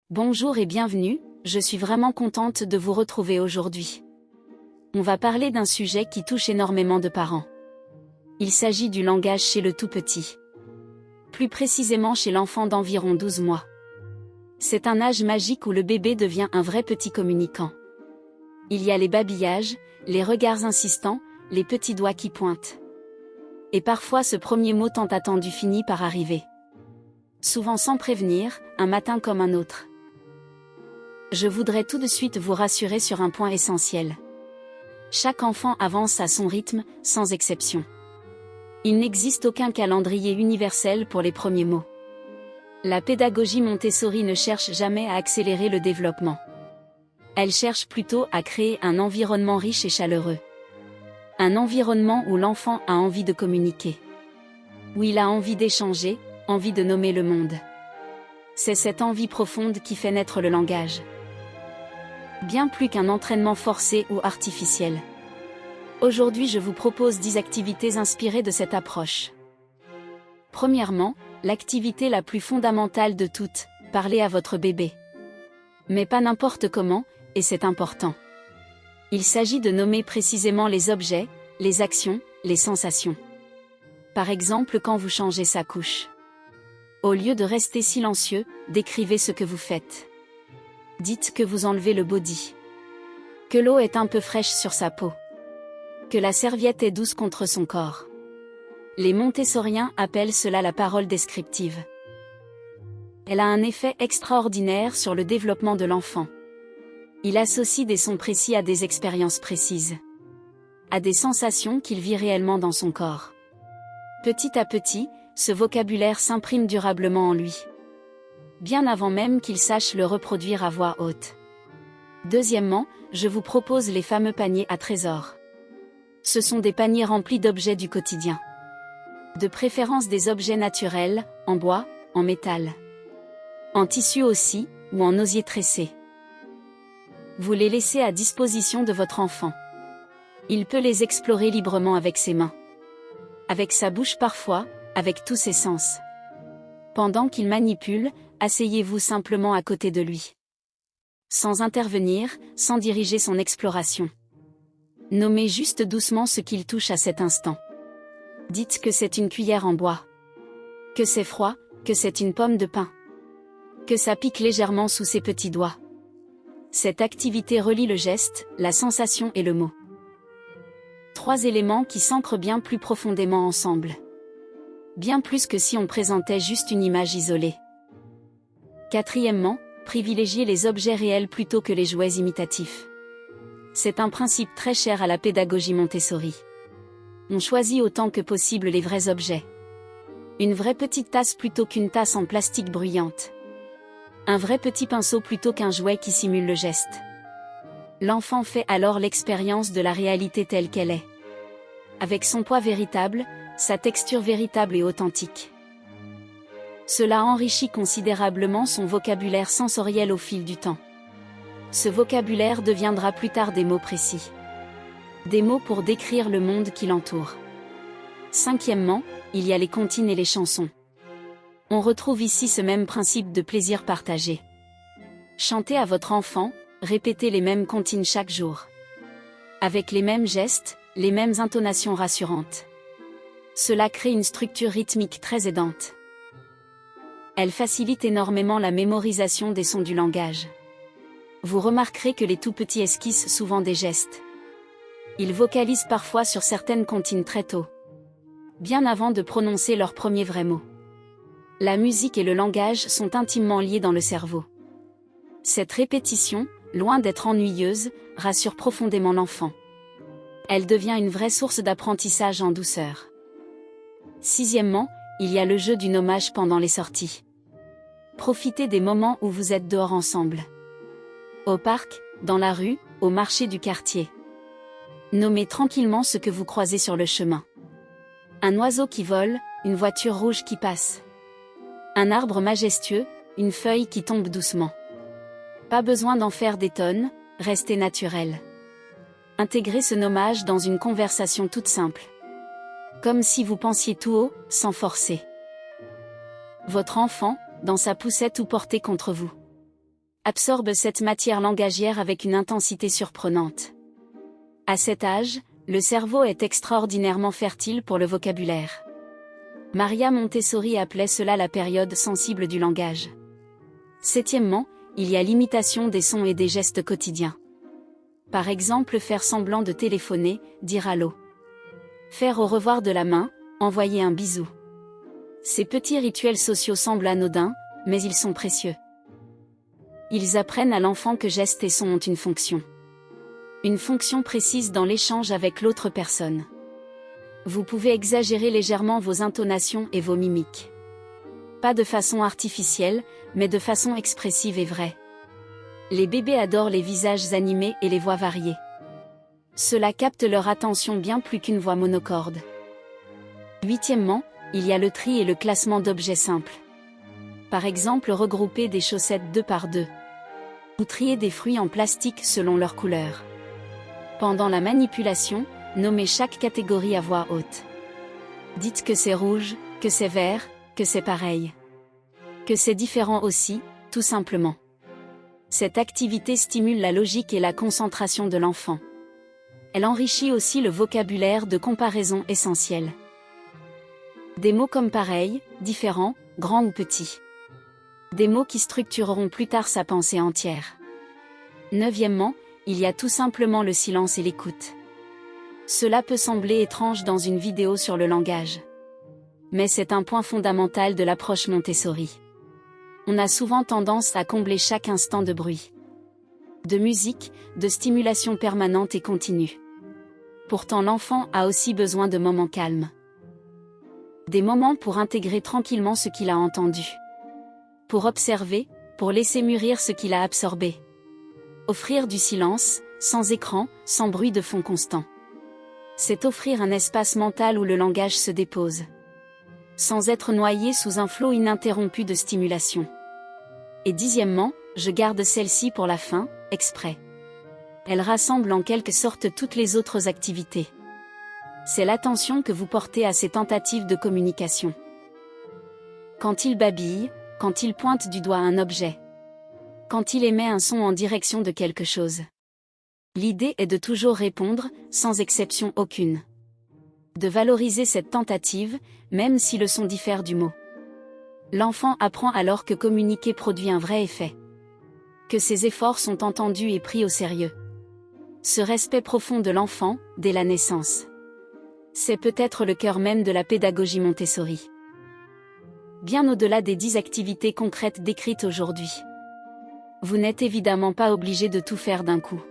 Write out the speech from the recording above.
Bonjour et bienvenue, je suis vraiment contente de vous retrouver aujourd'hui. On va parler d'un sujet qui touche énormément de parents. Il s'agit du langage chez le tout petit. Plus précisément chez l'enfant d'environ 12 mois. C'est un âge magique où le bébé devient un vrai petit communicant. Il y a les babillages, les regards insistants, les petits doigts qui pointent. Et parfois ce premier mot tant attendu finit par arriver. Souvent sans prévenir, un matin comme un autre. Je voudrais tout de suite vous rassurer sur un point essentiel. Chaque enfant avance à son rythme, sans exception. Il n'existe aucun calendrier universel pour les premiers mots. La pédagogie Montessori ne cherche jamais à accélérer le développement. Elle cherche plutôt à créer un environnement riche et chaleureux. Un environnement où l'enfant a envie de communiquer. Où il a envie d'échanger, envie de nommer le monde. C'est cette envie profonde qui fait naître le langage. Bien plus qu'un entraînement forcé ou artificiel. Aujourd'hui je vous propose 10 activités inspirées de cette approche. Premièrement, l'activité la plus fondamentale de toutes, parler à votre bébé. Mais pas n'importe comment, et c'est important. Il s'agit de nommer précisément les objets, les actions, les sensations. Par exemple quand vous changez sa couche. Au lieu de rester silencieux, décrivez ce que vous faites. Dites que vous enlevez le body. Que l'eau est un peu fraîche sur sa peau. Que la serviette est douce contre son corps. Les montessoriens appellent cela la parole descriptive. Elle a un effet extraordinaire sur le développement de l'enfant. Il associe des sons précis à des expériences précises. À des sensations qu'il vit réellement dans son corps. Petit à petit, ce vocabulaire s'imprime durablement en lui. Bien avant même qu'il sache le reproduire à voix haute. Deuxièmement, je vous propose les fameux paniers à trésors. Ce sont des paniers remplis d'objets du quotidien. De préférence des objets naturels, en bois, en métal. En tissu aussi, ou en osier tressé. Vous les laissez à disposition de votre enfant. Il peut les explorer librement avec ses mains. Avec sa bouche parfois, avec tous ses sens. Pendant qu'il manipule, asseyez-vous simplement à côté de lui. Sans intervenir, sans diriger son exploration. Nommez juste doucement ce qu'il touche à cet instant. Dites que c'est une cuillère en bois. Que c'est froid, que c'est une pomme de pin. Que ça pique légèrement sous ses petits doigts. Cette activité relie le geste, la sensation et le mot. 3 éléments qui s'ancrent bien plus profondément ensemble. Bien plus que si on présentait juste une image isolée. Quatrièmement, privilégier les objets réels plutôt que les jouets imitatifs. C'est un principe très cher à la pédagogie Montessori. On choisit autant que possible les vrais objets. Une vraie petite tasse plutôt qu'une tasse en plastique bruyante. Un vrai petit pinceau plutôt qu'un jouet qui simule le geste. L'enfant fait alors l'expérience de la réalité telle qu'elle est. Avec son poids véritable, sa texture véritable et authentique. Cela enrichit considérablement son vocabulaire sensoriel au fil du temps. Ce vocabulaire deviendra plus tard des mots précis. Des mots pour décrire le monde qui l'entoure. Cinquièmement, il y a les comptines et les chansons. On retrouve ici ce même principe de plaisir partagé. Chantez à votre enfant, répétez les mêmes comptines chaque jour. Avec les mêmes gestes, les mêmes intonations rassurantes. Cela crée une structure rythmique très aidante. Elle facilite énormément la mémorisation des sons du langage. Vous remarquerez que les tout-petits esquissent souvent des gestes. Ils vocalisent parfois sur certaines comptines très tôt. Bien avant de prononcer leurs premiers vrais mots. La musique et le langage sont intimement liés dans le cerveau. Cette répétition, loin d'être ennuyeuse, rassure profondément l'enfant. Elle devient une vraie source d'apprentissage en douceur. Sixièmement, il y a le jeu du nommage pendant les sorties. Profitez des moments où vous êtes dehors ensemble. Au parc, dans la rue, au marché du quartier. Nommez tranquillement ce que vous croisez sur le chemin. Un oiseau qui vole, une voiture rouge qui passe. Un arbre majestueux, une feuille qui tombe doucement. Pas besoin d'en faire des tonnes, restez naturel. Intégrez ce nommage dans une conversation toute simple. Comme si vous pensiez tout haut, sans forcer. Votre enfant, dans sa poussette ou porté contre vous. absorbe cette matière langagière avec une intensité surprenante. À cet âge, le cerveau est extraordinairement fertile pour le vocabulaire. Maria Montessori appelait cela la période sensible du langage. Septièmement, il y a l'imitation des sons et des gestes quotidiens. Par exemple, faire semblant de téléphoner, dire allô. Faire au revoir de la main, envoyer un bisou. Ces petits rituels sociaux semblent anodins, mais ils sont précieux. Ils apprennent à l'enfant que gestes et sons ont une fonction. Une fonction précise dans l'échange avec l'autre personne. Vous pouvez exagérer légèrement vos intonations et vos mimiques. Pas de façon artificielle, mais de façon expressive et vraie. Les bébés adorent les visages animés et les voix variées. Cela capte leur attention bien plus qu'une voix monocorde. Huitièmement, il y a le tri et le classement d'objets simples. Par exemple, regrouper des chaussettes 2 par 2. Ou trier des fruits en plastique selon leur couleur. Pendant la manipulation, nommez chaque catégorie à voix haute. Dites que c'est rouge, que c'est vert, que c'est pareil. Que c'est différent aussi, tout simplement. Cette activité stimule la logique et la concentration de l'enfant. Elle enrichit aussi le vocabulaire de comparaison essentiel. Des mots comme pareil, différent, grand ou petit. Des mots qui structureront plus tard sa pensée entière. Neuvièmement, il y a tout simplement le silence et l'écoute. Cela peut sembler étrange dans une vidéo sur le langage. Mais c'est un point fondamental de l'approche Montessori. On a souvent tendance à combler chaque instant de bruit, de musique, de stimulation permanente et continue. Pourtant l'enfant a aussi besoin de moments calmes. Des moments pour intégrer tranquillement ce qu'il a entendu. Pour observer, pour laisser mûrir ce qu'il a absorbé. Offrir du silence, sans écran, sans bruit de fond constant. C'est offrir un espace mental où le langage se dépose. Sans être noyé sous un flot ininterrompu de stimulation. Et dixièmement, je garde celle-ci pour la fin, exprès. Elle rassemble en quelque sorte toutes les autres activités. C'est l'attention que vous portez à ces tentatives de communication. Quand il babille, quand il pointe du doigt un objet. Quand il émet un son en direction de quelque chose. L'idée est de toujours répondre, sans exception aucune. De valoriser cette tentative, même si le son diffère du mot. L'enfant apprend alors que communiquer produit un vrai effet. Que ses efforts sont entendus et pris au sérieux. Ce respect profond de l'enfant, dès la naissance. C'est peut-être le cœur même de la pédagogie Montessori. Bien au-delà des 10 activités concrètes décrites aujourd'hui. Vous n'êtes évidemment pas obligé de tout faire d'un coup.